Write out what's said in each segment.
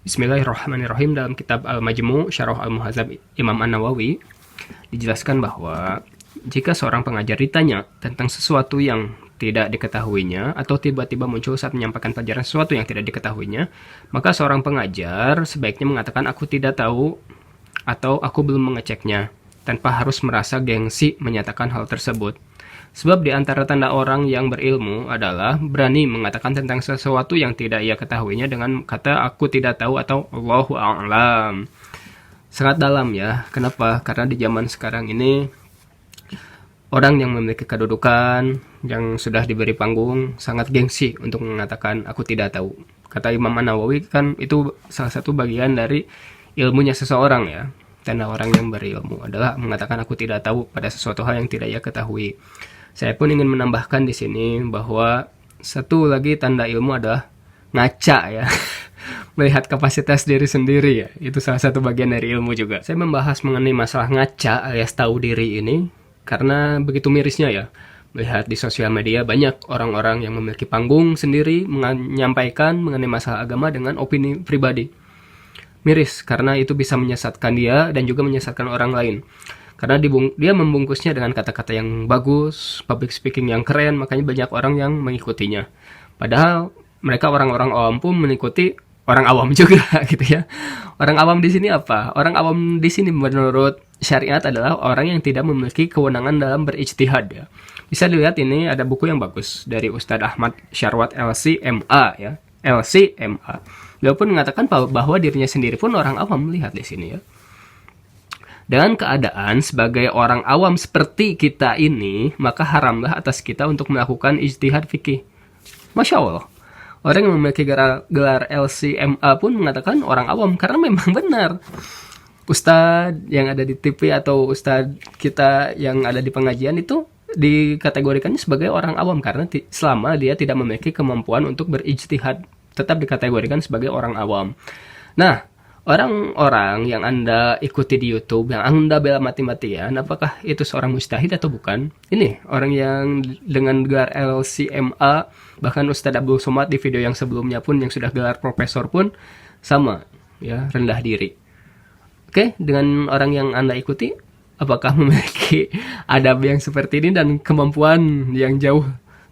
Bismillahirrahmanirrahim. Dalam kitab Al-Majmu' Syarah Al-Muhadzab Imam An-Nawawi dijelaskan bahwa jika seorang pengajar ditanya tentang sesuatu yang tidak diketahuinya atau tiba-tiba muncul saat menyampaikan pelajaran sesuatu yang tidak diketahuinya, maka seorang pengajar sebaiknya mengatakan aku tidak tahu atau aku belum mengeceknya, tanpa harus merasa gengsi menyatakan hal tersebut. Sebab di antara tanda orang yang berilmu adalah berani mengatakan tentang sesuatu yang tidak ia ketahuinya dengan kata aku tidak tahu atau Allahu a'lam. Sangat dalam ya. Kenapa? Karena di zaman sekarang ini orang yang memiliki kedudukan, yang sudah diberi panggung, sangat gengsi untuk mengatakan aku tidak tahu. Kata Imam An-Nawawi kan itu salah satu bagian dari ilmunya seseorang ya. Tanda orang yang berilmu adalah mengatakan aku tidak tahu pada sesuatu hal yang tidak ia ketahui. Saya pun ingin menambahkan di sini bahwa satu lagi tanda ilmu adalah ngaca ya. Melihat kapasitas diri sendiri ya. Itu salah satu bagian dari ilmu juga. Saya membahas mengenai masalah ngaca alias tahu diri ini karena begitu mirisnya ya. Melihat di sosial media banyak orang-orang yang memiliki panggung sendiri menyampaikan mengenai masalah agama dengan opini pribadi. Miris karena itu bisa menyesatkan dia dan juga menyesatkan orang lain. Karena dia membungkusnya dengan kata-kata yang bagus, public speaking yang keren, makanya banyak orang yang mengikutinya. Padahal mereka orang-orang awam pun mengikuti orang awam juga gitu ya. Orang awam di sini apa? Orang awam di sini menurut syariat adalah orang yang tidak memiliki kewenangan dalam berijtihad ya. Bisa dilihat ini ada buku yang bagus dari Ustadz Ahmad Syarwat LC.MA ya. LC.MA. Beliau pun mengatakan bahwa dirinya sendiri pun orang awam melihat di sini ya. Dengan keadaan sebagai orang awam seperti kita ini, maka haramlah atas kita untuk melakukan ijtihad fikih. Masya Allah. Orang yang memiliki gelar LC.MA pun mengatakan orang awam, karena memang benar. Ustadz yang ada di TV atau ustadz kita yang ada di pengajian itu dikategorikannya sebagai orang awam, karena selama dia tidak memiliki kemampuan untuk berijtihad, tetap dikategorikan sebagai orang awam. Nah, orang-orang yang Anda ikuti di YouTube, yang Anda bela mati-matian, apakah itu seorang mujtahid atau bukan? Ini orang yang dengan gelar LC.MA, bahkan Ustadz Abdul Somad di video yang sebelumnya pun yang sudah gelar profesor pun sama, ya, rendah diri. Oke, dengan orang yang Anda ikuti, apakah memiliki adab yang seperti ini dan kemampuan yang jauh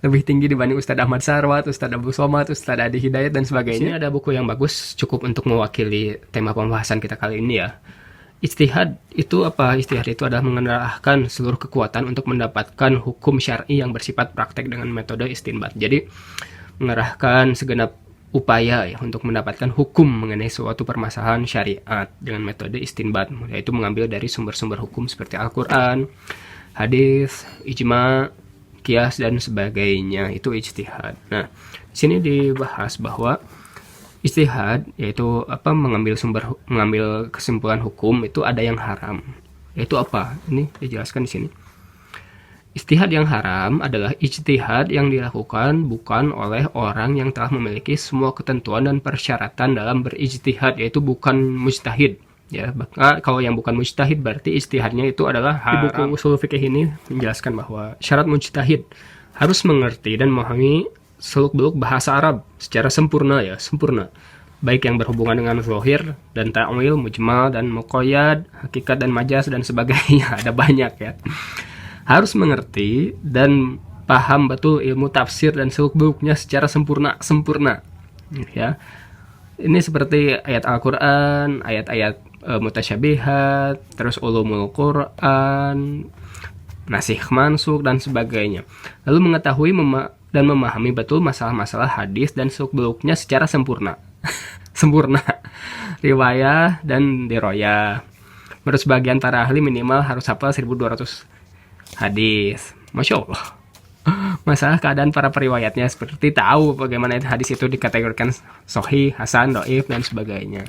lebih tinggi dibanding Ustadz Ahmad Syarwat, Ustadz Abdul Somad, Ustadz Adi Hidayat, dan sebagainya. Sini ada buku yang bagus, cukup untuk mewakili tema pembahasan kita kali ini ya. Ijtihad itu apa? Ijtihad itu adalah mengerahkan seluruh kekuatan untuk mendapatkan hukum syar'i yang bersifat praktek dengan metode istinbat. Jadi, mengerahkan segenap upaya ya untuk mendapatkan hukum mengenai suatu permasalahan syariat dengan metode istinbat, yaitu mengambil dari sumber-sumber hukum seperti Al-Quran, hadis, ijma', kias dan sebagainya. Itu ijtihad. Nah, di sini dibahas bahwa ijtihad yaitu mengambil kesimpulan hukum itu ada yang haram. Yaitu apa? Ini dijelaskan di sini. Ijtihad yang haram adalah ijtihad yang dilakukan bukan oleh orang yang telah memiliki semua ketentuan dan persyaratan dalam berijtihad, yaitu bukan mujtahid. Ya, kalau yang bukan mujtahid berarti ijtihadnya itu adalah haram. Di buku usul fikih ini menjelaskan bahwa syarat mujtahid harus mengerti dan memahami seluk-beluk bahasa Arab secara sempurna ya, sempurna. Baik yang berhubungan dengan zahir dan ta'wil, mujmal dan muqayyad, hakikat dan majaz dan sebagainya. Ada banyak ya. Harus mengerti dan paham betul ilmu tafsir dan seluk-beluknya secara sempurna ya. Ini seperti ayat Al-Quran, ayat-ayat mutasyabihat, terus ulumul Quran, nasikh mansukh dan sebagainya. Lalu mengetahui dan memahami betul masalah-masalah hadis dan seluk-beluknya secara sempurna. Sempurna. Riwayah dan diroyah. Menurut sebagian para ahli minimal harus hafal 1200 hadis. Masya Allah. Masalah keadaan para periwayatnya seperti tahu bagaimana hadis itu dikategorikan sahih, hasan, dhaif dan sebagainya.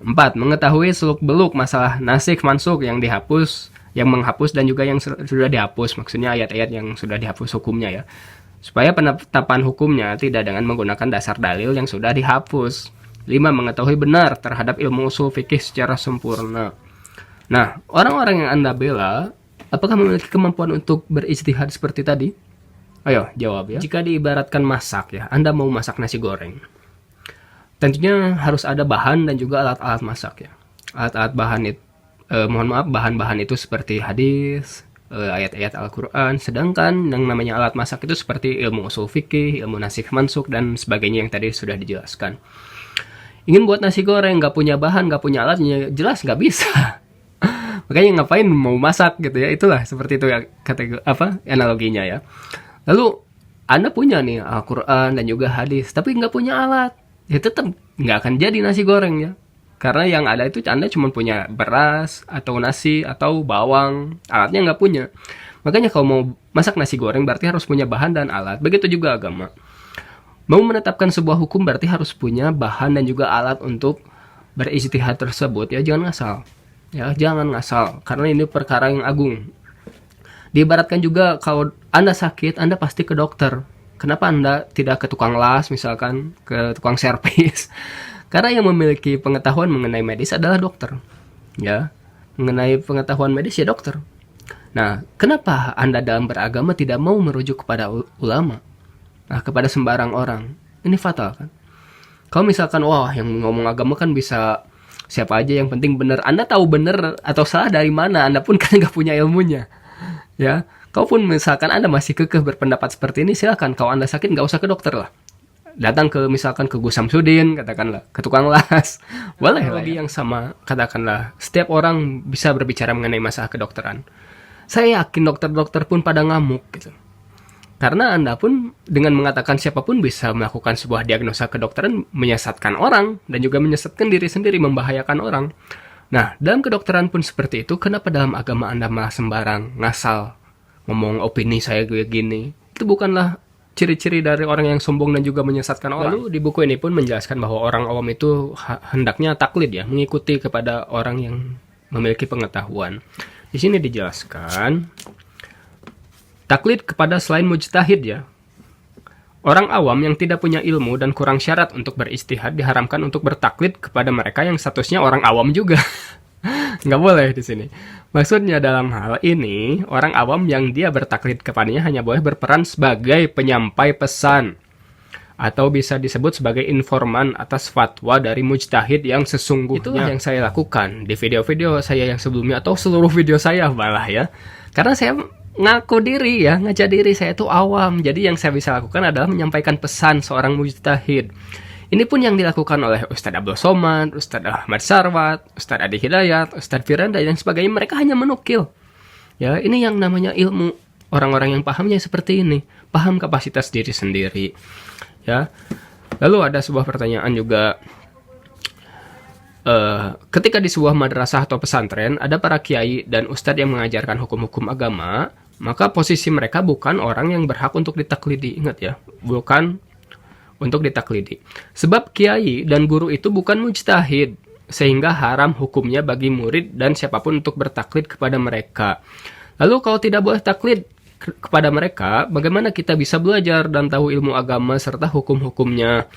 4. Mengetahui seluk-beluk masalah nasikh mansukh yang dihapus, yang menghapus dan juga yang sudah dihapus. Maksudnya ayat-ayat yang sudah dihapus hukumnya ya. Supaya penetapan hukumnya tidak dengan menggunakan dasar dalil yang sudah dihapus. 5. Mengetahui benar terhadap ilmu usul fikih secara sempurna. Nah, orang-orang yang Anda bela, apakah memiliki kemampuan untuk berijtihad seperti tadi? Ayo, jawab ya. Jika diibaratkan masak ya, Anda mau masak nasi goreng. tentunya harus ada bahan dan juga alat-alat masak ya. Alat-alat bahan itu, bahan-bahan itu seperti hadis, ayat-ayat Al-Quran. Sedangkan yang namanya alat masak itu seperti ilmu usul fikih, ilmu nasikh mansukh, dan sebagainya yang tadi sudah dijelaskan. Ingin buat nasi goreng, nggak punya bahan, nggak punya alatnya, jelas nggak bisa. Makanya ngapain mau masak gitu ya, itulah seperti itu ya analoginya ya. Lalu Anda punya nih Al-Quran dan juga hadis, tapi nggak punya alat, ya tetap nggak akan jadi nasi goreng ya. Karena yang ada itu Anda cuma punya beras atau nasi atau bawang, alatnya nggak punya. Makanya kalau mau masak nasi goreng berarti harus punya bahan dan alat. Begitu juga agama. Mau menetapkan sebuah hukum berarti harus punya bahan dan juga alat untuk berijtihad tersebut. Ya jangan ngasal. Ya jangan ngasal karena ini perkara yang agung. Diibaratkan juga kalau Anda sakit, Anda pasti ke dokter. Kenapa Anda tidak ke tukang las misalkan, ke tukang servis? Karena yang memiliki pengetahuan mengenai medis adalah dokter. Ya, mengenai pengetahuan medis ya dokter. Nah, kenapa Anda dalam beragama tidak mau merujuk kepada ulama? Nah, kepada sembarang orang. Ini fatal kan? Kalau misalkan, wah yang ngomong agama kan bisa siapa aja, yang penting benar. Anda tahu benar atau salah dari mana? Anda pun kan nggak punya ilmunya. Ya, kalaupun misalkan Anda masih kekeh berpendapat seperti ini, silakan. Kalau Anda sakit nggak usah ke dokter lah. Datang ke misalkan ke Gus Samsudin, katakanlah, ke tukang las. Boleh lagi yang sama, katakanlah. Setiap orang bisa berbicara mengenai masalah kedokteran. Saya yakin dokter-dokter pun pada ngamuk gitu. Karena Anda pun dengan mengatakan siapapun bisa melakukan sebuah diagnosa kedokteran, menyesatkan orang dan juga menyesatkan diri sendiri, membahayakan orang. Nah, dalam kedokteran pun seperti itu. Kenapa dalam agama Anda malah sembarang ngasal ngomong opini saya kayak gini? Itu bukanlah ciri-ciri dari orang yang sombong dan juga menyesatkan orang. Lalu di buku ini pun menjelaskan bahwa orang awam itu hendaknya taklid ya, mengikuti kepada orang yang memiliki pengetahuan. Di sini dijelaskan taklid kepada selain mujtahid ya. Orang awam yang tidak punya ilmu dan kurang syarat untuk beristihad diharamkan untuk bertaklid kepada mereka yang statusnya orang awam juga. Nggak boleh di sini. Maksudnya dalam hal ini, orang awam yang dia bertaklid kepadanya hanya boleh berperan sebagai penyampai pesan atau bisa disebut sebagai informan atas fatwa dari mujtahid yang sesungguhnya. Itulah yang saya lakukan di video-video saya yang sebelumnya atau seluruh video saya malah ya. Karena saya ngaku diri ya, ngajak diri saya itu awam. Jadi yang saya bisa lakukan adalah menyampaikan pesan seorang mujtahid. Ini pun yang dilakukan oleh Ustadz Abdul Somad, Ustadz Ahmad Sarwat, Ustadz Adi Hidayat, Ustadz Firanda dan sebagainya. Mereka hanya menukil. Ya, ini yang namanya ilmu. Orang-orang yang pahamnya seperti ini, paham kapasitas diri sendiri. Ya. Lalu ada sebuah pertanyaan juga. Ketika di sebuah madrasah atau pesantren ada para kiai dan ustadz yang mengajarkan hukum-hukum agama, maka posisi mereka bukan orang yang berhak untuk ditaklidi. Ingat ya, bukan untuk ditaklidi. Sebab kiai dan guru itu bukan mujtahid, sehingga haram hukumnya bagi murid dan siapapun untuk bertaklid kepada mereka. Lalu kalau tidak boleh taklid kepada mereka, bagaimana kita bisa belajar dan tahu ilmu agama serta hukum-hukumnya?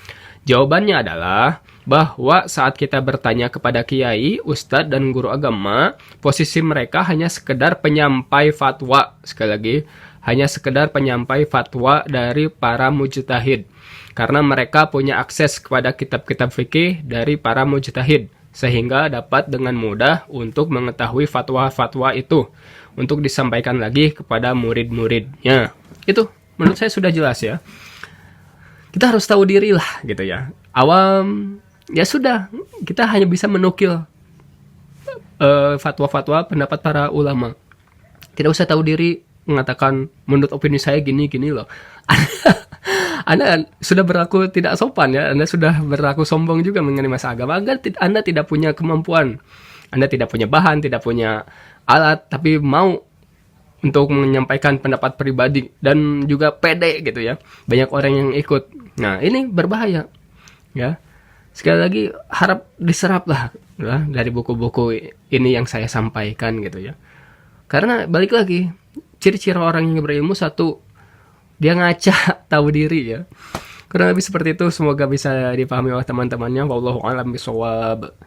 Jawabannya adalah bahwa saat kita bertanya kepada kiai, ustadz, dan guru agama, posisi mereka hanya sekedar penyampai fatwa. Sekali lagi, hanya sekedar penyampai fatwa dari para mujtahid. Karena mereka punya akses kepada kitab-kitab fikih dari para mujtahid, sehingga dapat dengan mudah untuk mengetahui fatwa-fatwa itu, untuk disampaikan lagi kepada murid-muridnya. Itu menurut saya sudah jelas ya. Kita harus tahu diri lah gitu ya. Awam, ya sudah, kita hanya bisa menukil fatwa-fatwa pendapat para ulama. Tidak usah tahu diri mengatakan menurut opini saya gini-gini loh. Anda sudah berlaku tidak sopan ya. Anda sudah berlaku sombong juga mengenai masalah agama. Agar Anda tidak punya kemampuan. Anda tidak punya bahan, tidak punya alat, tapi mau untuk menyampaikan pendapat pribadi dan juga pede gitu ya. Banyak orang yang ikut. Nah, ini berbahaya. Ya. Sekali lagi harap diserap lah ya, dari buku-buku ini yang saya sampaikan gitu ya. Karena balik lagi, ciri-ciri orang yang berilmu, satu, dia ngaca, tahu diri ya. Kurang lebih seperti itu, semoga bisa dipahami oleh teman-temannya. Wallahu a'lam bishawab.